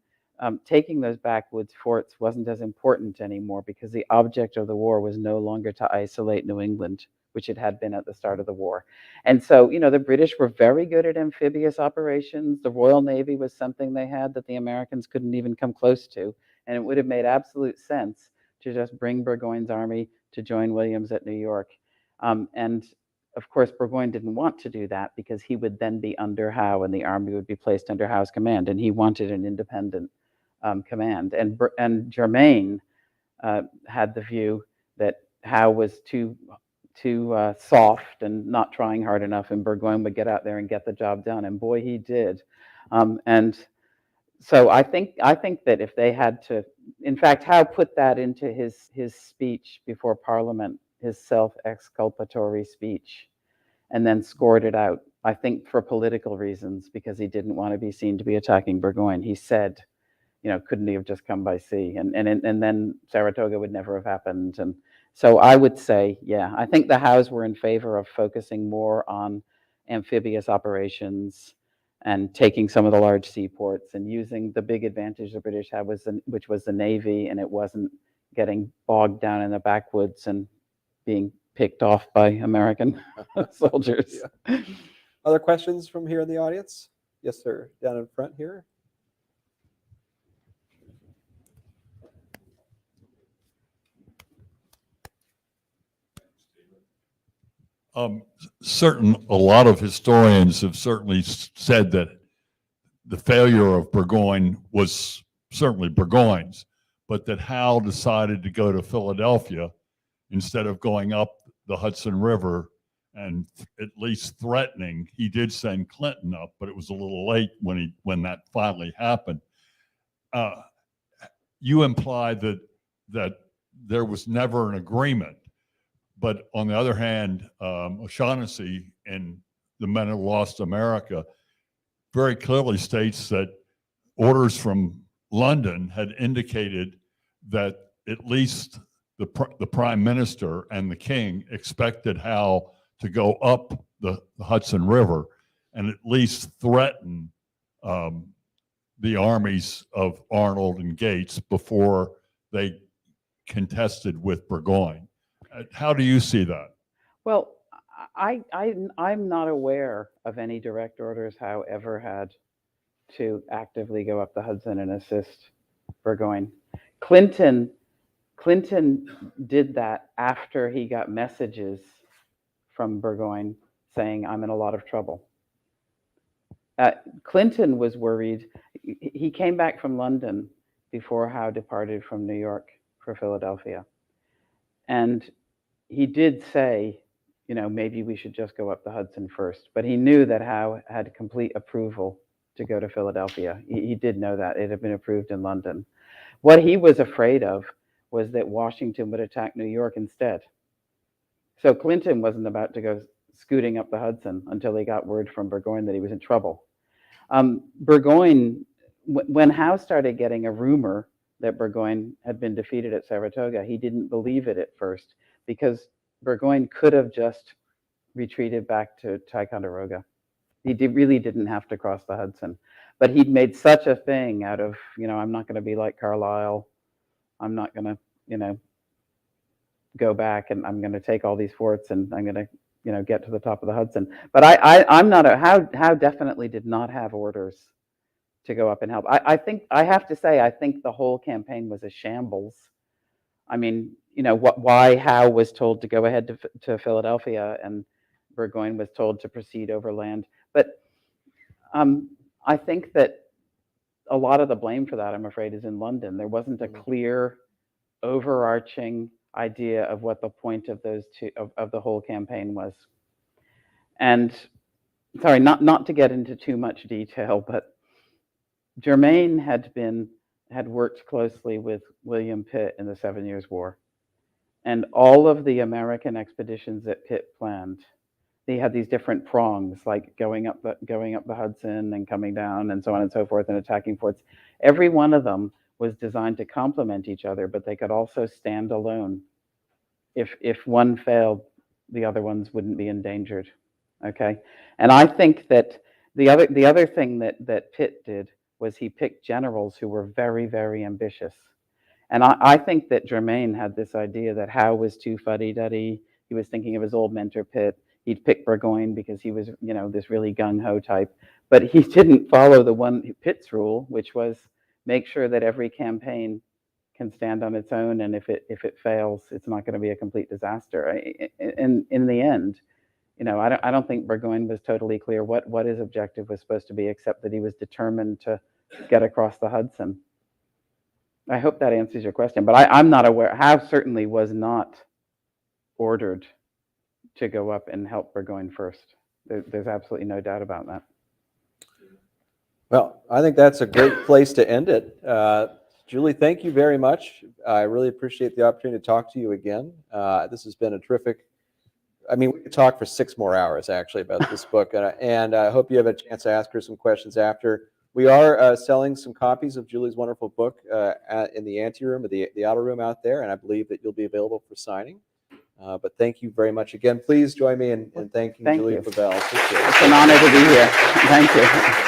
Speaker 2: taking those backwoods forts wasn't as important anymore, because the object of the war was no longer to isolate New England, which it had been at the start of the war. And so, the British were very good at amphibious operations. The Royal Navy was something they had that the Americans couldn't even come close to. And it would have made absolute sense to just bring Burgoyne's army to join Williams at New York. And of course, Burgoyne didn't want to do that, because he would then be under Howe and the army would be placed under Howe's command. And he wanted an independent command. And Germain had the view that Howe was too soft and not trying hard enough, and Burgoyne would get out there and get the job done. And boy, he did. And so I think that if they had to, in fact, Howe put that into his speech before Parliament, his self-exculpatory speech, and then scored it out, I think for political reasons, because he didn't want to be seen to be attacking Burgoyne. He said, couldn't he have just come by sea? And then Saratoga would never have happened. And so I would say, yeah, I think the Howes were in favor of focusing more on amphibious operations and taking some of the large seaports and using the big advantage the British had, which was the Navy, and it wasn't getting bogged down in the backwoods and being picked off by American soldiers.
Speaker 1: Yeah. Other questions from here in the audience? Yes, sir. Down in front here.
Speaker 5: A lot of historians have certainly said that the failure of Burgoyne was certainly Burgoyne's, but that Howe decided to go to Philadelphia instead of going up the Hudson River and at least threatening. He did send Clinton up, but it was a little late when that finally happened. You implied that there was never an agreement. But on the other hand, O'Shaughnessy in The Men Who Lost America very clearly states that orders from London had indicated that at least the prime minister and the king expected Howe to go up the Hudson River and at least threaten the armies of Arnold and Gates before they contested with Burgoyne. How do you see that?
Speaker 2: Well, I'm not aware of any direct orders Howe ever had to actively go up the Hudson and assist Burgoyne. Clinton did that after he got messages from Burgoyne saying, I'm in a lot of trouble. Clinton was worried. He came back from London before Howe departed from New York for Philadelphia. And he did say, maybe we should just go up the Hudson first. But he knew that Howe had complete approval to go to Philadelphia. He did know that. It had been approved in London. What he was afraid of was that Washington would attack New York instead. So Clinton wasn't about to go scooting up the Hudson until he got word from Burgoyne that he was in trouble. Burgoyne, when Howe started getting a rumor that Burgoyne had been defeated at Saratoga, he didn't believe it at first, because Burgoyne could have just retreated back to Ticonderoga. He really didn't have to cross the Hudson. But he'd made such a thing out of, I'm not going to be like Carlisle. I'm not going to, go back, and I'm going to take all these forts, and I'm going to, get to the top of the Hudson. But I'm not Howe definitely did not have orders to go up and help. I have to say, I think the whole campaign was a shambles. I mean, why Howe was told to go ahead to Philadelphia and Burgoyne was told to proceed overland. But I think that a lot of the blame for that, I'm afraid, is in London. There wasn't a clear, overarching idea of what the point of those two of the whole campaign was. And sorry, not to get into too much detail, but Germain had worked closely with William Pitt in the 7 Years' War. And all of the American expeditions that Pitt planned, they had these different prongs, like going up the Hudson and coming down and so on and so forth and attacking forts. Every one of them was designed to complement each other, but they could also stand alone. If one failed, the other ones wouldn't be endangered. Okay, and I think that the other thing that Pitt did was he picked generals who were very, very ambitious. And I think that Germain had this idea that Howe was too fuddy-duddy. He was thinking of his old mentor Pitt. He'd pick Burgoyne because he was, this really gung-ho type. But he didn't follow the one Pitt's rule, which was make sure that every campaign can stand on its own, and if it fails, it's not going to be a complete disaster. In the end, I don't think Burgoyne was totally clear what his objective was supposed to be, except that he was determined to get across the Hudson. I hope that answers your question, but I'm not aware. Howe certainly was not ordered to go up and help Burgoyne first. There's absolutely no doubt about that.
Speaker 1: Well, I think that's a great place to end it. Julie, thank you very much. I really appreciate the opportunity to talk to you again. This has been a terrific, we could talk for 6 more hours actually about this book, and I hope you have a chance to ask her some questions after. We are selling some copies of Julie's wonderful book in the anteroom or the outer room out there, and I believe that you'll be available for signing. But thank you very much again. Please join me in thanking Julie Flavell.
Speaker 2: It's an honor to be here. Thank you.